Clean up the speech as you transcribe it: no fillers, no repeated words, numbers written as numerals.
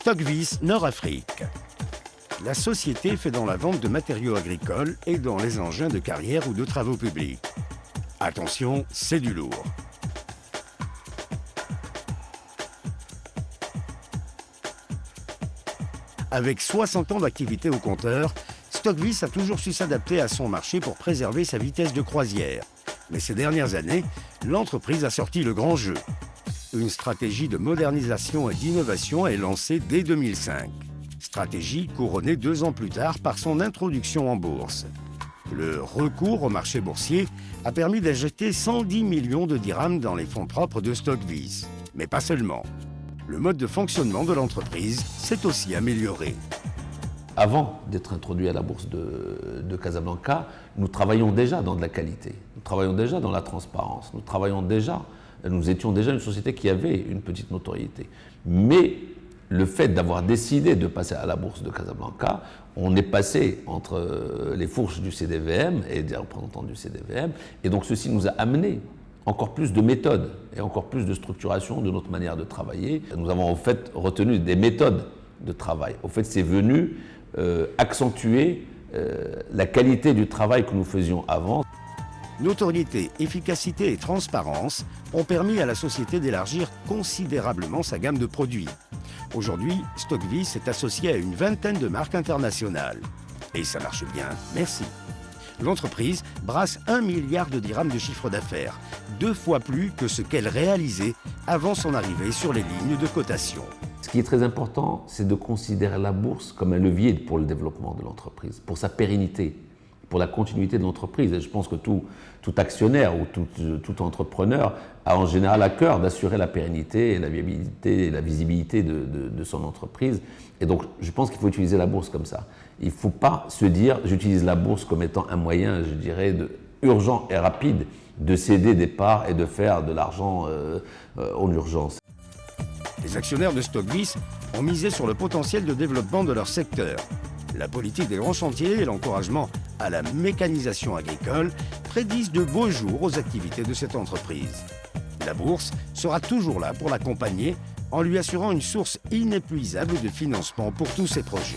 Stockvis Nord-Afrique. La société fait dans la vente de matériaux agricoles et dans les engins de carrière ou de travaux publics. Attention, c'est du lourd. Avec 60 ans d'activité au compteur, Stockvis a toujours su s'adapter à son marché pour préserver sa vitesse de croisière. Mais ces dernières années, l'entreprise a sorti le grand jeu. Une stratégie de modernisation et d'innovation est lancée dès 2005. Stratégie couronnée 2 ans plus tard par son introduction en bourse. Le recours au marché boursier a permis d'injecter 110 millions de dirhams dans les fonds propres de Stockvis. Mais pas seulement. Le mode de fonctionnement de l'entreprise s'est aussi amélioré. Avant d'être introduit à la bourse de Casablanca, nous travaillions déjà dans de la qualité, nous travaillions déjà dans la transparence, nous étions déjà une société qui avait une petite notoriété. Mais le fait d'avoir décidé de passer à la bourse de Casablanca, on est passé entre les fourches du CDVM et des représentants du CDVM, et donc ceci nous a amené encore plus de méthodes et encore plus de structuration de notre manière de travailler. Nous avons en fait retenu des méthodes de travail. Au fait, c'est venu accentuer la qualité du travail que nous faisions avant. Notoriété, efficacité et transparence ont permis à la société d'élargir considérablement sa gamme de produits. Aujourd'hui, Stockvis est associé à une vingtaine de marques internationales. Et ça marche bien, merci. L'entreprise brasse 1 milliard de dirhams de chiffre d'affaires, 2 fois plus que ce qu'elle réalisait avant son arrivée sur les lignes de cotation. Ce qui est très important, c'est de considérer la bourse comme un levier pour le développement de l'entreprise, pour sa pérennité, pour la continuité de l'entreprise. Et je pense que tout actionnaire ou tout entrepreneur a en général à cœur d'assurer la pérennité et la viabilité et la visibilité de son entreprise. Et donc, je pense qu'il faut utiliser la bourse comme ça. Il ne faut pas se dire, j'utilise la bourse comme étant un moyen, je dirais, urgent et rapide de céder des parts et de faire de l'argent en urgence. Les actionnaires de Stockvis ont misé sur le potentiel de développement de leur secteur. La politique des grands chantiers et l'encouragement à la mécanisation agricole prédisent de beaux jours aux activités de cette entreprise. La bourse sera toujours là pour l'accompagner en lui assurant une source inépuisable de financement pour tous ses projets.